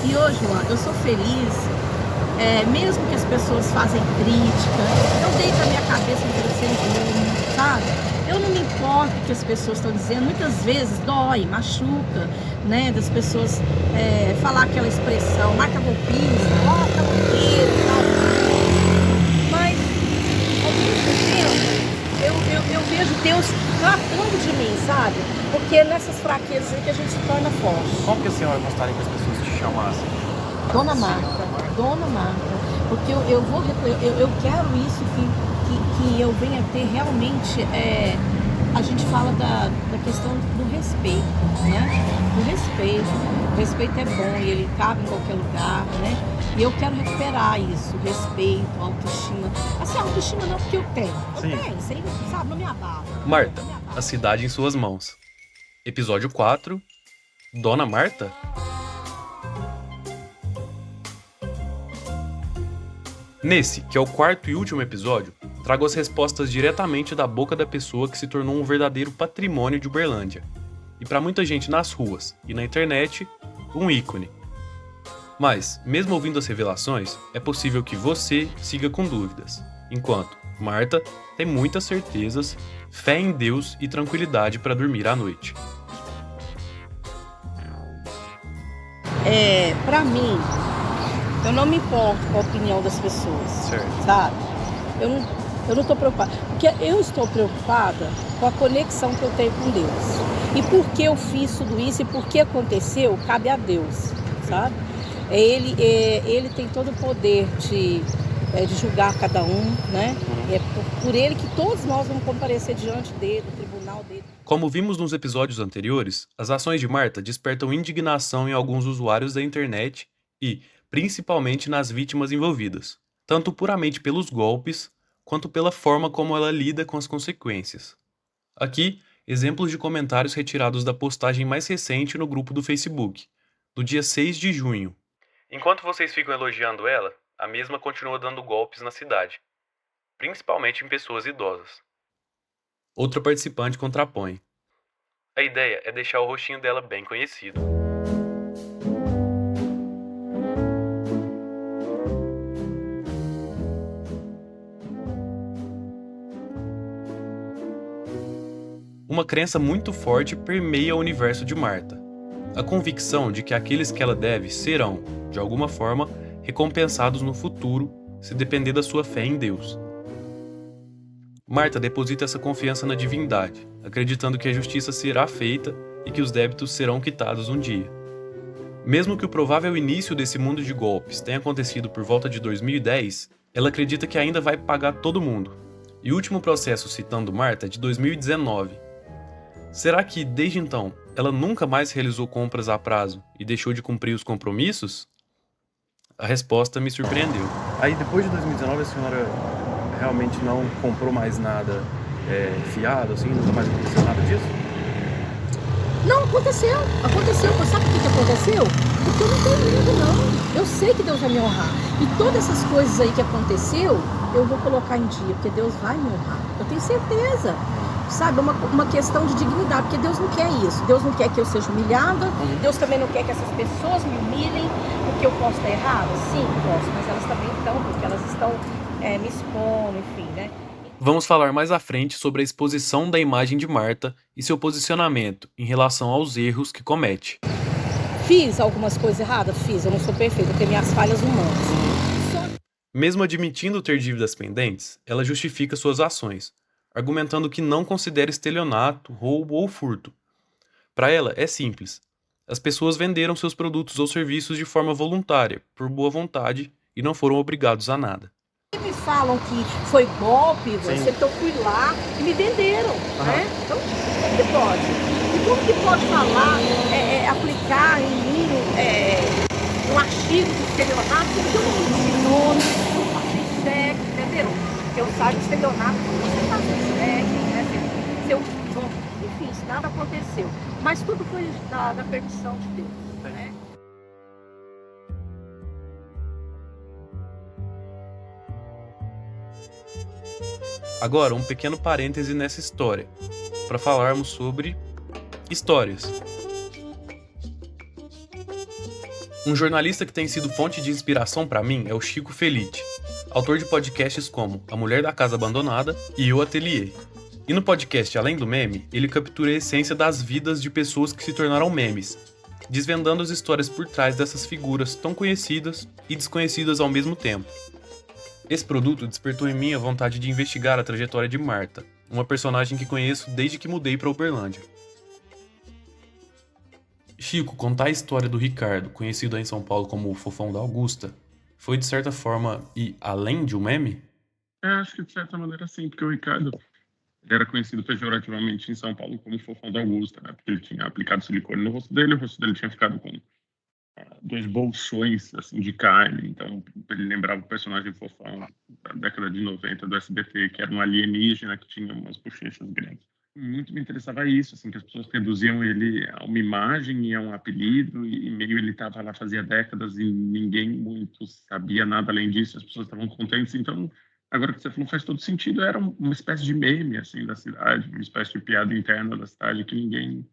E hoje, João, eu sou feliz, mesmo que as pessoas fazem crítica, eu deito a minha cabeça no travesseiro e durmo, sabe? Eu não me importo o que as pessoas estão dizendo, muitas vezes dói, machuca, né? Das pessoas falar aquela expressão, marca golpista, ó, caloteiro e tal. Mas, ao mesmo tempo, eu vejo Deus tratando de mim, sabe? Porque é nessas fraquezas aí que a gente se torna forte. Como que a senhora gostaria que as pessoas te chamassem? Dona Marta, porque eu quero isso que eu venha ter realmente, a gente fala da questão do respeito, né? O respeito é bom e ele cabe em qualquer lugar, né? E eu quero recuperar isso, respeito, autoestima. Assim, autoestima não porque eu tenho, isso aí, sabe, não me abala. Marta, a cidade em suas mãos. Episódio 4, Dona Marta? Nesse, que é o quarto e último episódio, trago as respostas diretamente da boca da pessoa que se tornou um verdadeiro patrimônio de Uberlândia. E para muita gente nas ruas e na internet, um ícone. Mas, mesmo ouvindo as revelações, é possível que você siga com dúvidas, enquanto Marta tem muitas certezas, fé em Deus e tranquilidade para dormir à noite. Pra mim, eu não me importo com a opinião das pessoas, Certo. sabe? Eu não estou preocupada, porque eu estou preocupada com a conexão que eu tenho com Deus. E por que eu fiz tudo isso e por que aconteceu, cabe a Deus, sabe? Ele tem todo o poder de julgar cada um, né? É por ele que todos nós vamos comparecer diante dele, no tribunal dele. Como vimos nos episódios anteriores, as ações de Marta despertam indignação em alguns usuários da internet e, principalmente, nas vítimas envolvidas, tanto puramente pelos golpes, quanto pela forma como ela lida com as consequências. Aqui, exemplos de comentários retirados da postagem mais recente no grupo do Facebook, do dia 6 de junho. Enquanto vocês ficam elogiando ela, a mesma continua dando golpes na cidade, principalmente em pessoas idosas. Outra participante contrapõe. A ideia é deixar o rostinho dela bem conhecido. Uma crença muito forte permeia o universo de Marta. A convicção de que aqueles que ela deve serão, de alguma forma, recompensados no futuro, se depender da sua fé em Deus. Marta deposita essa confiança na divindade, acreditando que a justiça será feita e que os débitos serão quitados um dia. Mesmo que o provável início desse mundo de golpes tenha acontecido por volta de 2010, ela acredita que ainda vai pagar todo mundo. E o último processo citando Marta é de 2019. Será que, desde então, ela nunca mais realizou compras a prazo e deixou de cumprir os compromissos? A resposta me surpreendeu. Aí depois de 2019 a senhora realmente não comprou mais nada fiado, assim, nunca mais aconteceu nada disso? Não, aconteceu. Sabe por que aconteceu? Porque eu não tenho medo, não. Eu sei que Deus vai me honrar. E todas essas coisas aí que aconteceu, eu vou colocar em dia, porque Deus vai me honrar. Eu tenho certeza. Sabe, uma questão de dignidade, porque Deus não quer isso. Deus não quer que eu seja humilhada. Deus também não quer que essas pessoas me humilhem, porque eu posso estar errada. Sim, posso, mas elas também estão, porque elas estão me expondo, enfim, né? Vamos falar mais à frente sobre a exposição da imagem de Marta e seu posicionamento em relação aos erros que comete. Fiz algumas coisas erradas? Fiz, eu não sou perfeita, eu tenho minhas falhas humanas. Mesmo admitindo ter dívidas pendentes, ela justifica suas ações, argumentando que não considera estelionato, roubo ou furto. Para ela, é simples. As pessoas venderam seus produtos ou serviços de forma voluntária, por boa vontade, e não foram obrigados a nada. Me falam que foi golpe, porque eu fui lá e me venderam, né? Então, como que pode? E como que pode falar, aplicar em mim um artigo de estelionato, porque eu não fiz nome, não passei cheque, entenderam? Porque eu saio de estelionato, você faz cheque, né? Enfim, nada aconteceu. Mas tudo foi da permissão de Deus, né? Agora, um pequeno parêntese nessa história, para falarmos sobre histórias. Um jornalista que tem sido fonte de inspiração para mim é o Chico Felitti, autor de podcasts como A Mulher da Casa Abandonada e O Ateliê. E no podcast Além do Meme, ele captura a essência das vidas de pessoas que se tornaram memes, desvendando as histórias por trás dessas figuras tão conhecidas e desconhecidas ao mesmo tempo. Esse produto despertou em mim a vontade de investigar a trajetória de Marta, uma personagem que conheço desde que mudei para Uberlândia. Chico, contar a história do Ricardo, conhecido aí em São Paulo como o Fofão da Augusta, foi de certa forma e além de um meme? Acho que de certa maneira sim, porque o Ricardo ele era conhecido pejorativamente em São Paulo como Fofão da Augusta, né? Porque ele tinha aplicado silicone no rosto dele, o rosto dele tinha ficado com 2 bolsões assim, de carne, então ele lembrava o personagem Fofão da década de 90 do SBT, que era um alienígena que tinha umas bochechas grandes. Muito me interessava isso, assim, que as pessoas reduziam ele a uma imagem e a um apelido, e meio ele estava lá fazia décadas e ninguém muito sabia nada além disso, as pessoas estavam contentes. Então, agora que você falou, faz todo sentido, era uma espécie de meme, assim, da cidade, uma espécie de piada interna da cidade que ninguém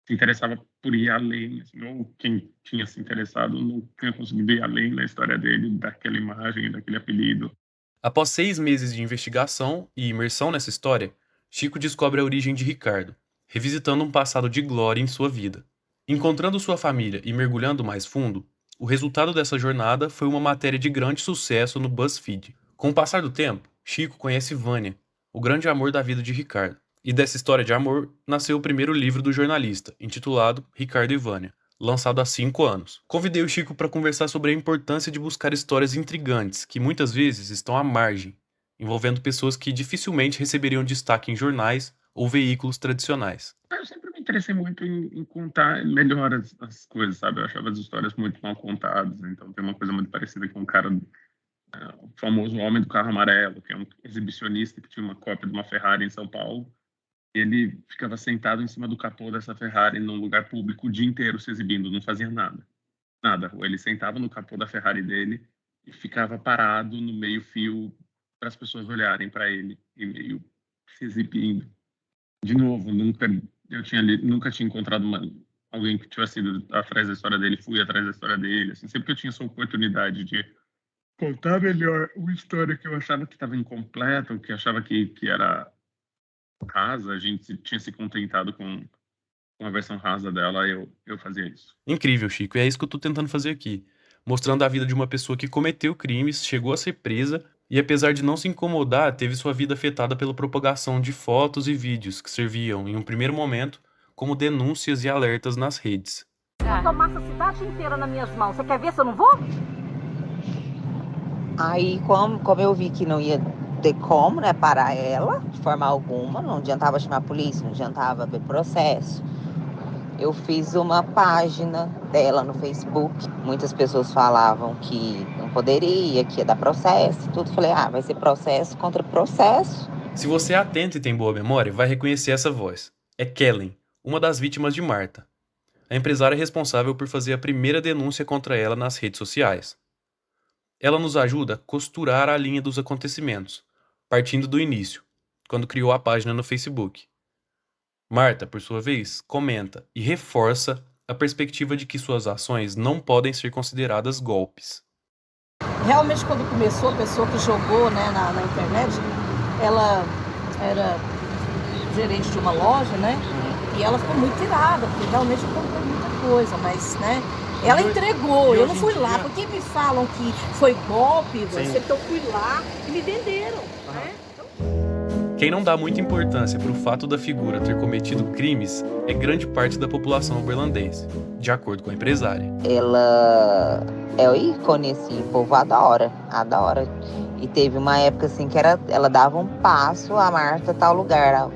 se interessava por ir além, assim, ou quem tinha se interessado não tinha conseguido ir além na história dele, daquela imagem, daquele apelido. Após 6 meses de investigação e imersão nessa história, Chico descobre a origem de Ricardo, revisitando um passado de glória em sua vida. Encontrando sua família e mergulhando mais fundo, o resultado dessa jornada foi uma matéria de grande sucesso no BuzzFeed. Com o passar do tempo, Chico conhece Vânia, o grande amor da vida de Ricardo. E dessa história de amor nasceu o primeiro livro do jornalista, intitulado Ricardo e Vânia, lançado há 5 anos. Convidei o Chico para conversar sobre a importância de buscar histórias intrigantes, que muitas vezes estão à margem, envolvendo pessoas que dificilmente receberiam destaque em jornais ou veículos tradicionais. Eu sempre me interessei muito em contar melhor as coisas, sabe? Eu achava as histórias muito mal contadas, então tem uma coisa muito parecida com o cara, o famoso Homem do Carro Amarelo, que é um exibicionista que tinha uma cópia de uma Ferrari em São Paulo. Ele ficava sentado em cima do capô dessa Ferrari num lugar público o dia inteiro se exibindo, não fazia nada. Nada. Ele sentava no capô da Ferrari dele e ficava parado no meio-fio para as pessoas olharem para ele e meio se exibindo. De novo, nunca tinha encontrado alguém que tivesse ido atrás da história dele, fui atrás da história dele. Assim, sempre que eu tinha essa oportunidade de contar melhor uma história que eu achava que estava incompleta, ou que achava que era rasa, a gente tinha se contentado com a versão rasa dela, eu fazia isso. Incrível, Chico, e é isso que eu tô tentando fazer aqui, mostrando a vida de uma pessoa que cometeu crimes, chegou a ser presa e, apesar de não se incomodar, teve sua vida afetada pela propagação de fotos e vídeos que serviam, em um primeiro momento, como denúncias e alertas nas redes. Eu tomasse a cidade inteira nas minhas mãos, você quer ver se eu não vou? Aí, como eu vi que não ia ter como, né, parar ela, de forma alguma, não adiantava chamar a polícia, não adiantava ver processo, eu fiz uma página dela no Facebook. Muitas pessoas falavam que não poderia, que ia dar processo e tudo. Falei, vai ser processo contra processo. Se você é atento e tem boa memória, vai reconhecer essa voz. É Kellen, uma das vítimas de Marta, a empresária responsável por fazer a primeira denúncia contra ela nas redes sociais. Ela nos ajuda a costurar a linha dos acontecimentos, partindo do início, quando criou a página no Facebook. Marta, por sua vez, comenta e reforça a perspectiva de que suas ações não podem ser consideradas golpes. Realmente, quando começou, a pessoa que jogou, né, na internet, ela era gerente de uma loja, né? E ela ficou muito irada, porque realmente eu comprei muita coisa, mas, né? Ela entregou, eu não fui lá, porque me falam que foi golpe, então eu fui lá e me venderam, né? Quem não dá muita importância para o fato da figura ter cometido crimes é grande parte da população uberlandense, de acordo com a empresária. Ela é o ícone, assim, o povo adora. E teve uma época assim que ela dava um passo, a Marta tal lugar.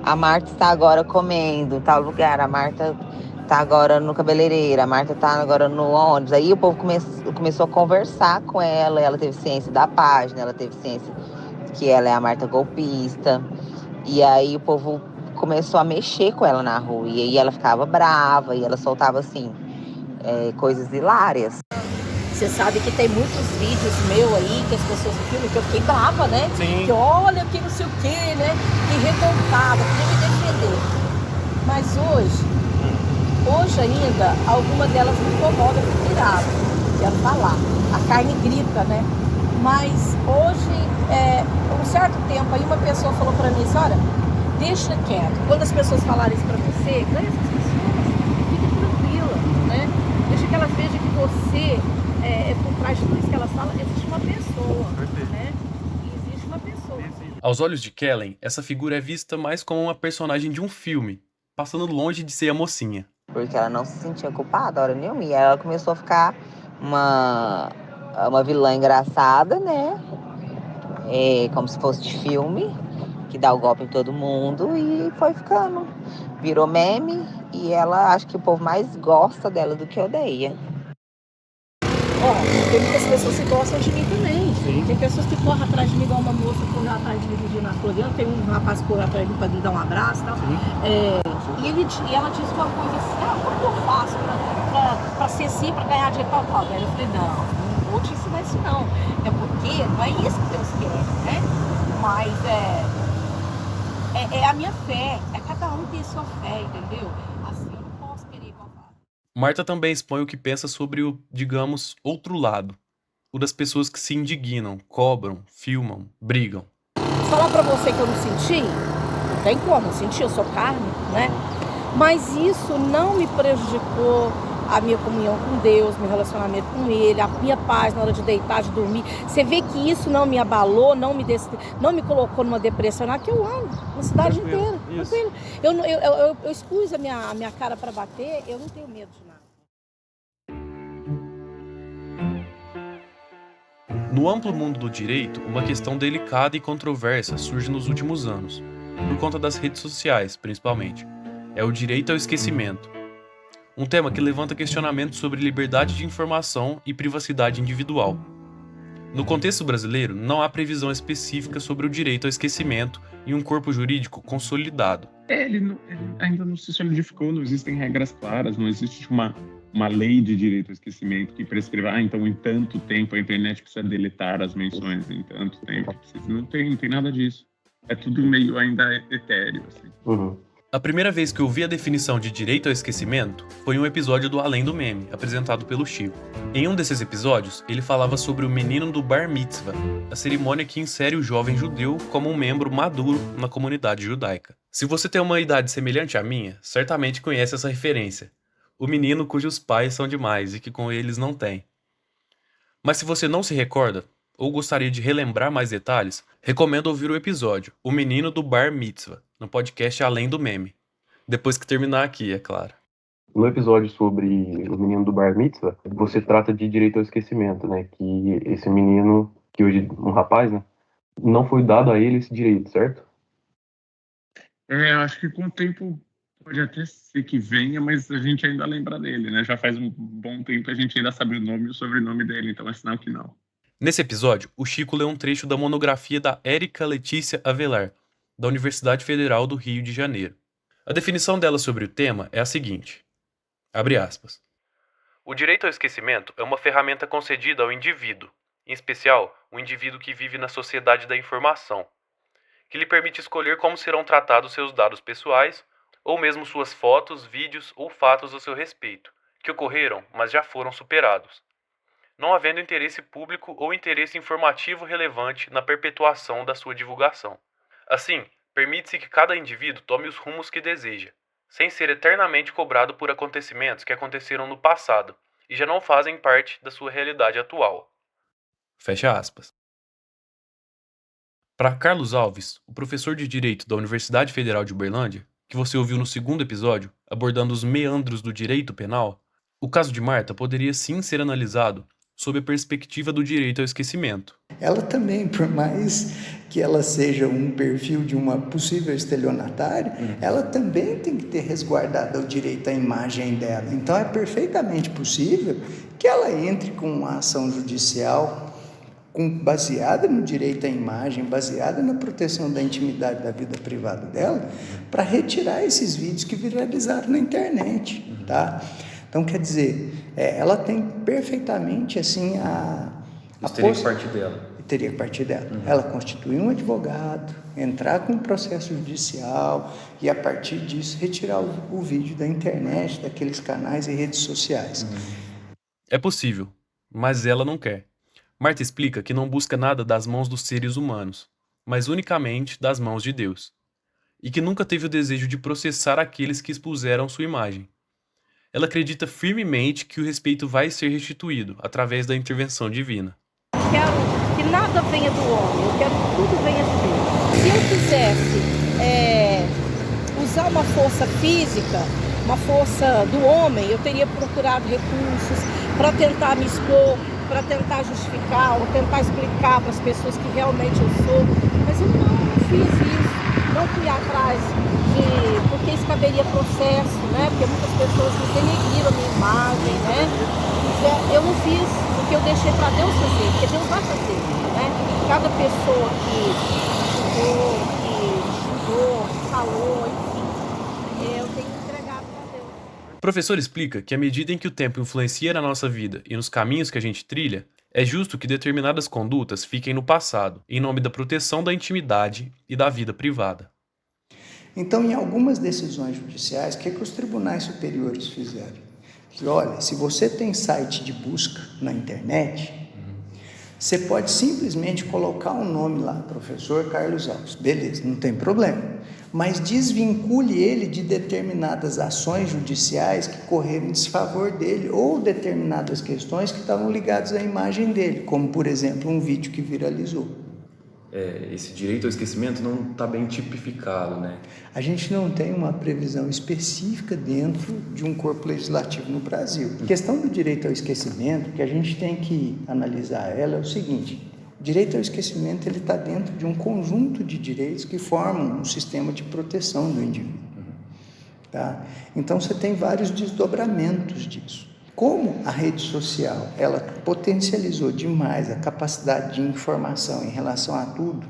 A Marta está agora comendo tal lugar, a Marta está agora no cabeleireiro, a Marta está agora no ônibus. Aí o povo começou a conversar com ela teve ciência da página, ela teve ciência que ela é a Marta golpista. E aí o povo começou a mexer com ela na rua. E aí ela ficava brava e ela soltava, assim, coisas hilárias. Você sabe que tem muitos vídeos meus aí que as pessoas filmam que eu fiquei brava, né? Sim. Que olha, que não sei o quê, né? Que revoltada, queria me defender. Mas hoje, Hoje ainda, alguma delas me incomoda, eu fico irado, quero falar. A carne grita, né? Mas hoje, um certo tempo, aí uma pessoa falou pra mim assim, olha, deixa quieto. Quando as pessoas falarem isso pra você, ganha essas pessoas, fica tranquila, né? Deixa que elas vejam que você, por trás de tudo isso que elas falam, existe uma pessoa, né? Existe uma pessoa. Aos olhos de Kellen, essa figura é vista mais como uma personagem de um filme, passando longe de ser a mocinha. Porque ela não se sentia culpada hora nenhuma. E ela começou a ficar uma vilã engraçada, né? Como se fosse de filme, que dá o golpe em todo mundo. E foi ficando. Virou meme. E ela, acho que o povo mais gosta dela do que odeia. Tem muitas pessoas que gostam de mim também. Sim. Tem pessoas que correm atrás de mim, igual uma moça correu atrás de mim na Floriana. Tem um rapaz que correu atrás de mim para me dar um abraço e tal. E ela disse uma coisa assim, como eu faço para ser assim, para ganhar dinheiro tal. Aí eu falei, não vou te ensinar isso não. É porque não é isso que Deus quer, né? Mas é a minha fé. Cada um tem a sua fé, entendeu? Assim, eu não posso querer igual. Marta também expõe o que pensa sobre o, digamos, outro lado. O das pessoas que se indignam, cobram, filmam, brigam. Falar pra você que eu não senti, não tem como, eu senti, eu sou carne, né? Mas isso não me prejudicou a minha comunhão com Deus, meu relacionamento com Ele, a minha paz na hora de deitar, de dormir. Você vê que isso não me abalou, não me colocou numa depressão, que eu amo, na cidade inteira, tranquilo. Eu expus a minha cara para bater, eu não tenho medo de nada. No amplo mundo do direito, uma questão delicada e controversa surge nos últimos anos, por conta das redes sociais, principalmente. É o direito ao esquecimento. Um tema que levanta questionamentos sobre liberdade de informação e privacidade individual. No contexto brasileiro, não há previsão específica sobre o direito ao esquecimento em um corpo jurídico consolidado. Ele ainda não se solidificou, não existem regras claras, não existe uma lei de direito ao esquecimento que prescreva, então em tanto tempo a internet precisa deletar as menções, em tanto tempo precisa. Não tem nada disso. É tudo meio ainda etéreo, assim. Uhum. A primeira vez que eu vi a definição de direito ao esquecimento foi em um episódio do Além do Meme, apresentado pelo Chico. Em um desses episódios, ele falava sobre o menino do Bar Mitzvah, a cerimônia que insere o jovem judeu como um membro maduro na comunidade judaica. Se você tem uma idade semelhante à minha, certamente conhece essa referência. O menino cujos pais são demais e que com eles não tem. Mas se você não se recorda, ou gostaria de relembrar mais detalhes, recomendo ouvir o episódio O Menino do Bar Mitzvah, no podcast Além do Meme. Depois que terminar aqui, é claro. No episódio sobre o menino do Bar Mitzvah, você trata de direito ao esquecimento, né? Que esse menino, que hoje é um rapaz, né? Não foi dado a ele esse direito, certo? Eu acho que com o tempo pode até ser que venha, mas a gente ainda lembra dele, né? Já faz um bom tempo a gente ainda sabe o nome e o sobrenome dele, então é sinal que não. Nesse episódio, o Chico lê um trecho da monografia da Érica Letícia Avelar, da Universidade Federal do Rio de Janeiro. A definição dela sobre o tema é a seguinte, abre aspas. O direito ao esquecimento é uma ferramenta concedida ao indivíduo, em especial o indivíduo que vive na sociedade da informação, que lhe permite escolher como serão tratados seus dados pessoais, ou mesmo suas fotos, vídeos ou fatos a seu respeito, que ocorreram, mas já foram superados, não havendo interesse público ou interesse informativo relevante na perpetuação da sua divulgação. Assim, permite-se que cada indivíduo tome os rumos que deseja, sem ser eternamente cobrado por acontecimentos que aconteceram no passado e já não fazem parte da sua realidade atual. Fecha aspas. Para Carlos Alves, o professor de Direito da Universidade Federal de Uberlândia, que você ouviu no segundo episódio, abordando os meandros do direito penal, o caso de Marta poderia sim ser analisado sob a perspectiva do direito ao esquecimento. Ela também, por mais que ela seja um perfil de uma possível estelionatária, ela também tem que ter resguardado o direito à imagem dela. Então é perfeitamente possível que ela entre com uma ação judicial baseada no direito à imagem, baseada na proteção da intimidade da vida privada dela, para retirar esses vídeos que viralizaram na internet, tá? Então, quer dizer, ela tem perfeitamente, assim, parte dela. teria que partir dela. Ela constituir um advogado, entrar com um processo judicial e, a partir disso, retirar o vídeo da internet, daqueles canais e redes sociais. É possível, mas ela não quer. Marta explica que não busca nada das mãos dos seres humanos, mas unicamente das mãos de Deus. E que nunca teve o desejo de processar aqueles que expuseram sua imagem. Ela acredita firmemente que o respeito vai ser restituído através da intervenção divina. Quero que nada venha do homem, eu quero que tudo venha de Deus. Se eu quisesse usar uma força física, uma força do homem, eu teria procurado recursos para tentar me expor, para tentar justificar, ou tentar explicar para as pessoas que realmente eu sou. Mas eu não fiz isso, não fui atrás porque isso caberia processo, né? Porque muitas pessoas me denegriram a minha imagem, né? Eu não fiz, porque eu deixei para Deus fazer, porque Deus vai fazer, né? Cada pessoa que julgou, que xingou, que falou, enfim, eu tenho entregado para Deus. O professor explica que à medida em que o tempo influencia na nossa vida e nos caminhos que a gente trilha, é justo que determinadas condutas fiquem no passado, em nome da proteção da intimidade e da vida privada. Então, em algumas decisões judiciais, o que os tribunais superiores fizeram? Olha, se você tem site de busca na internet, você pode simplesmente colocar um nome lá, professor Carlos Alves. Beleza, não tem problema. Mas desvincule ele de determinadas ações judiciais que correram em desfavor dele ou determinadas questões que estavam ligadas à imagem dele, como, por exemplo, um vídeo que viralizou. Esse direito ao esquecimento não está bem tipificado, né? A gente não tem uma previsão específica dentro de um corpo legislativo no Brasil. A questão do direito ao esquecimento, que a gente tem que analisar ela, é o seguinte: o direito ao esquecimento ele está dentro de um conjunto de direitos que formam um sistema de proteção do indivíduo. Tá? Então, você tem vários desdobramentos disso. Como a rede social ela potencializou demais a capacidade de informação em relação a tudo,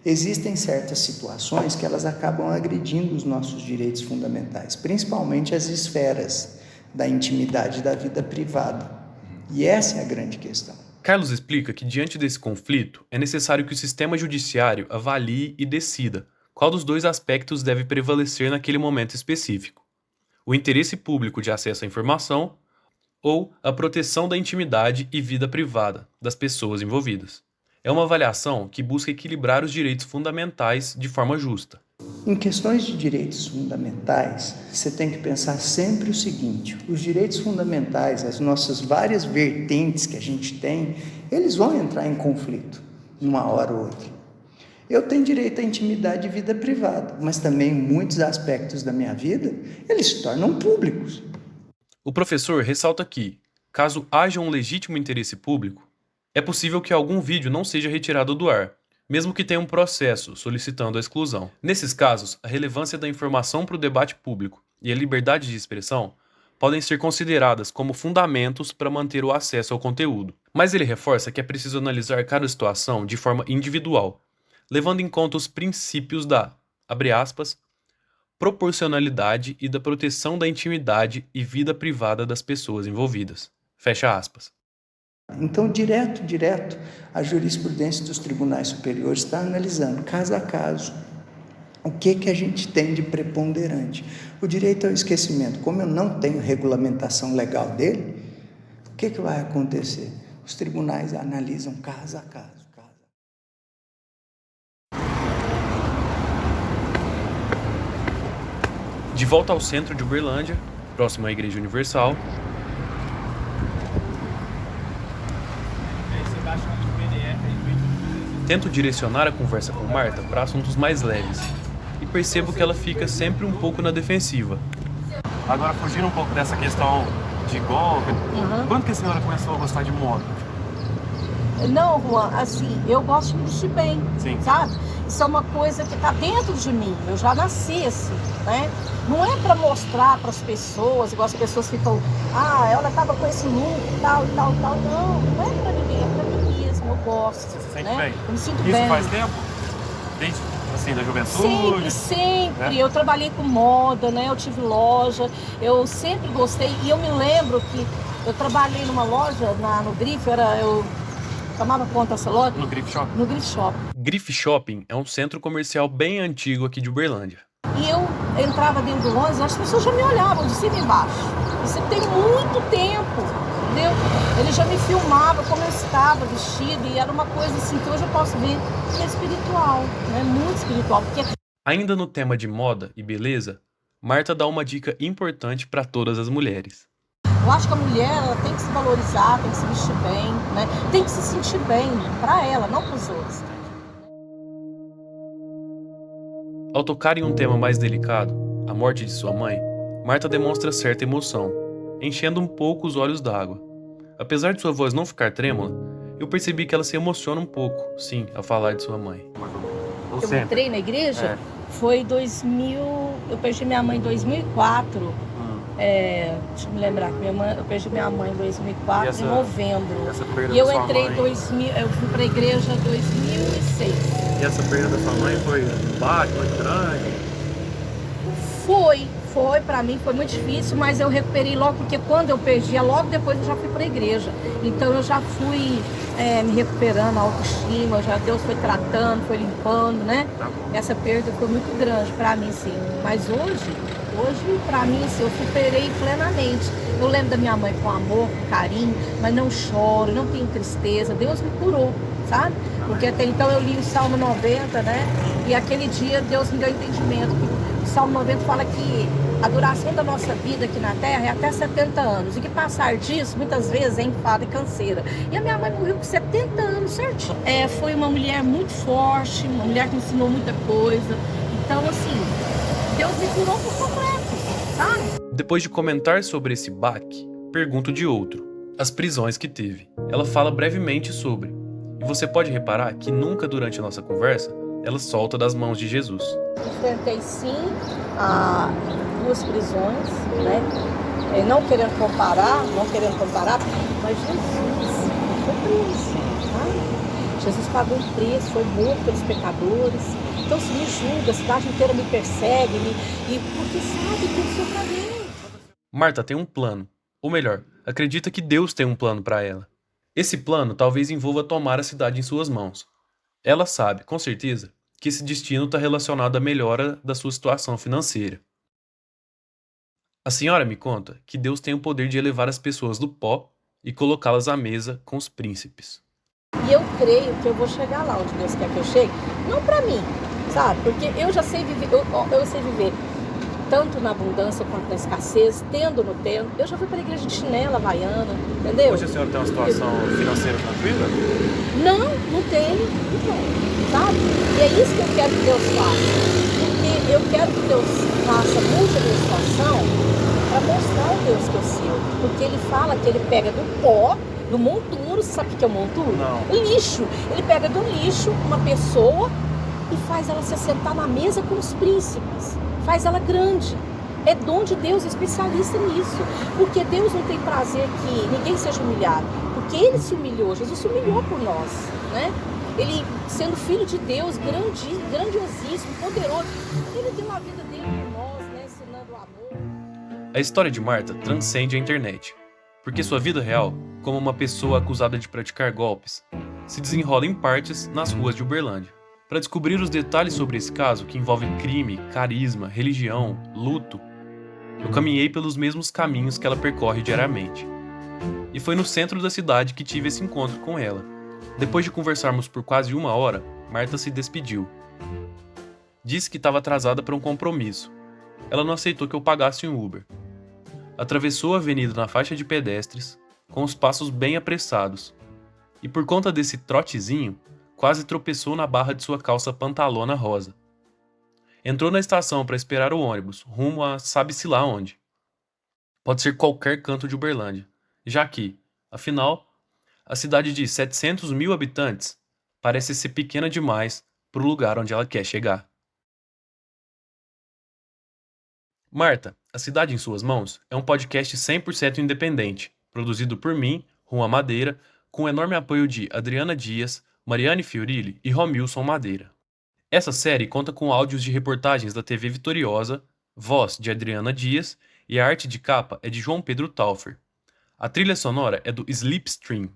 existem certas situações que elas acabam agredindo os nossos direitos fundamentais, principalmente as esferas da intimidade da vida privada. E essa é a grande questão. Carlos explica que, diante desse conflito, é necessário que o sistema judiciário avalie e decida qual dos dois aspectos deve prevalecer naquele momento específico: o interesse público de acesso à informação ou a proteção da intimidade e vida privada das pessoas envolvidas. É uma avaliação que busca equilibrar os direitos fundamentais de forma justa. Em questões de direitos fundamentais, você tem que pensar sempre o seguinte: os direitos fundamentais, as nossas várias vertentes que a gente tem, eles vão entrar em conflito, numa hora ou outra. Eu tenho direito à intimidade e vida privada, mas também muitos aspectos da minha vida, eles se tornam públicos. O professor ressalta que, caso haja um legítimo interesse público, é possível que algum vídeo não seja retirado do ar, mesmo que tenha um processo solicitando a exclusão. Nesses casos, a relevância da informação para o debate público e a liberdade de expressão podem ser consideradas como fundamentos para manter o acesso ao conteúdo. Mas ele reforça que é preciso analisar cada situação de forma individual, levando em conta os princípios da, abre aspas, proporcionalidade e da proteção da intimidade e vida privada das pessoas envolvidas. Fecha aspas. Então, direto, a jurisprudência dos tribunais superiores está analisando, caso a caso, o que a gente tem de preponderante. O direito ao esquecimento, como eu não tenho regulamentação legal dele, o que vai acontecer? Os tribunais analisam caso a caso. De volta ao centro de Uberlândia, próximo à Igreja Universal, tento direcionar a conversa com Marta para assuntos mais leves e percebo que ela fica sempre um pouco na defensiva. Agora, fugindo um pouco dessa questão de golpe, quando que a senhora começou a gostar de moda? Não, Juan, assim, eu gosto de vestir bem, sabe? Isso é uma coisa que está dentro de mim, eu já nasci assim, né? Não é para mostrar para as pessoas, igual as pessoas ficam, ela estava com esse look e tal. Não, não é para ninguém, é para mim mesmo, eu gosto. Você se sente né? bem? Eu me sinto Isso bem. faz tempo? Desde, assim, da juventude? Sempre. Né? Eu trabalhei com moda, né? Eu tive loja, eu sempre gostei. E eu me lembro que eu trabalhei numa loja no Grife, eu Tomava conta dessa loja? No Grife Shopping? No Grife Shopping. Grife Shopping é um centro comercial bem antigo aqui de Uberlândia. E eu entrava dentro do ônibus, as pessoas já me olhavam de cima e embaixo. Isso tem muito tempo, entendeu? Ele já me filmava como eu estava vestida e era uma coisa assim que hoje eu posso ver que é espiritual, né? Muito espiritual. Porque... Ainda no tema de moda e beleza, Marta dá uma dica importante para todas as mulheres. Eu acho que a mulher ela tem que se valorizar, tem que se vestir bem, né? Tem que se sentir bem para ela, não para os outros. Ao tocar em um tema mais delicado, a morte de sua mãe, Marta demonstra certa emoção, enchendo um pouco os olhos d'água. Apesar de sua voz não ficar trêmula, eu percebi que ela se emociona um pouco, sim, ao falar de sua mãe. Eu entrei na igreja, foi 2000, eu perdi minha mãe em 2004. Deixa eu me lembrar que eu perdi minha mãe em 2004, em novembro. E eu entrei em 2000, eu fui pra igreja em 2006. E essa perda da sua mãe foi um baque muito grande? Foi, pra mim foi muito difícil, mas eu recuperei logo, porque quando eu perdi, logo depois eu já fui pra igreja. Então eu já fui me recuperando a autoestima, Deus foi tratando, foi limpando, né? Essa perda foi muito grande pra mim, sim. Mas hoje pra mim, assim, eu superei plenamente. Eu lembro da minha mãe com amor, com carinho, mas não choro, não tenho tristeza. Deus me curou, sabe? Porque até então eu li o Salmo 90, né? E aquele dia Deus me deu entendimento. O Salmo 90 fala que a duração da nossa vida aqui na Terra é até 70 anos. E que passar disso, muitas vezes, é enfado e canseira. E a minha mãe morreu com 70 anos, certinho. Foi uma mulher muito forte, uma mulher que me ensinou muita coisa. Então, assim, Deus me curou por completo, sabe? Depois de comentar sobre esse baque, pergunto de outro, as prisões que teve. Ela fala brevemente sobre, e você pode reparar que nunca durante a nossa conversa, ela solta das mãos de Jesus. Enfrentei sim a 2 prisões, né? Não querendo comparar, mas Jesus foi preso, tá? Jesus pagou um preço, foi morto pelos pecadores. Então se me julga, a cidade inteira me persegue, e porque sabe que eu sou pra mim. Marta tem um plano, ou melhor, acredita que Deus tem um plano para ela. Esse plano talvez envolva tomar a cidade em suas mãos. Ela sabe, com certeza, que esse destino está relacionado à melhora da sua situação financeira. A senhora me conta que Deus tem o poder de elevar as pessoas do pó e colocá-las à mesa com os príncipes. E eu creio que eu vou chegar lá onde Deus quer que eu chegue, não pra mim, sabe? Porque eu já sei viver, eu sei viver tanto na abundância quanto na escassez, tendo no tendo. Eu já fui pra igreja de chinela, havaiana, entendeu? Hoje a senhora tem uma situação financeira tranquila? Não tem, sabe? E é isso que eu quero que Deus faça. Porque eu quero que Deus faça muita minha situação para mostrar o Deus que eu sirvo. Porque Ele fala que Ele pega do pó, do monturo, sabe o que é o monturo? Não. Lixo. Ele pega do lixo uma pessoa e faz ela se sentar na mesa com os príncipes. Faz ela grande. É dom de Deus, é especialista nisso. Porque Deus não tem prazer que ninguém seja humilhado. Porque Ele se humilhou, Jesus se humilhou por nós, né? Ele, sendo filho de Deus, grandiosíssimo, poderoso, Ele deu a vida dele por nós, né? Ensinando o amor. A história de Marta transcende a internet, porque sua vida real, como uma pessoa acusada de praticar golpes, se desenrola em partes nas ruas de Uberlândia. Para descobrir os detalhes sobre esse caso, que envolve crime, carisma, religião, luto, eu caminhei pelos mesmos caminhos que ela percorre diariamente. E foi no centro da cidade que tive esse encontro com ela. Depois de conversarmos por quase 1 hora, Marta se despediu. Disse que estava atrasada para um compromisso. Ela não aceitou que eu pagasse um Uber. Atravessou a avenida na faixa de pedestres, com os passos bem apressados. E por conta desse trotezinho, quase tropeçou na barra de sua calça pantalona rosa. Entrou na estação para esperar o ônibus, rumo a sabe-se lá onde. Pode ser qualquer canto de Uberlândia, já que, afinal, a cidade de 700 mil habitantes parece ser pequena demais para o lugar onde ela quer chegar. Marta, A Cidade em Suas Mãos é um podcast 100% independente, produzido por mim, Juan Madeira, com o enorme apoio de Adriana Dias, Mariane Fiorilli e Romilson Madeira. Essa série conta com áudios de reportagens da TV Vitoriosa, voz de Adriana Dias e a arte de capa é de João Pedro Taufer. A trilha sonora é do Slipstream.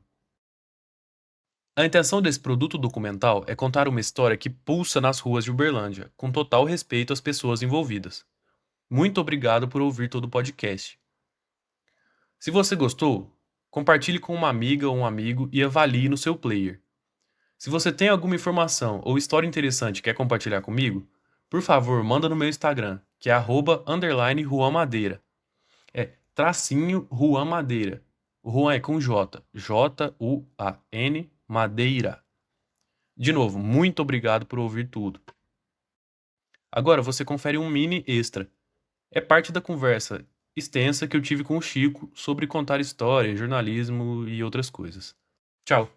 A intenção desse produto documental é contar uma história que pulsa nas ruas de Uberlândia, com total respeito às pessoas envolvidas. Muito obrigado por ouvir todo o podcast. Se você gostou, compartilhe com uma amiga ou um amigo e avalie no seu player. Se você tem alguma informação ou história interessante e quer compartilhar comigo, por favor, manda no meu Instagram, que é @_Juan Madeira. É tracinho Juan Madeira. O Juan é com J. Juan Madeira. De novo, muito obrigado por ouvir tudo. Agora você confere um mini extra. É parte da conversa extensa que eu tive com o Chico sobre contar história, jornalismo e outras coisas. Tchau!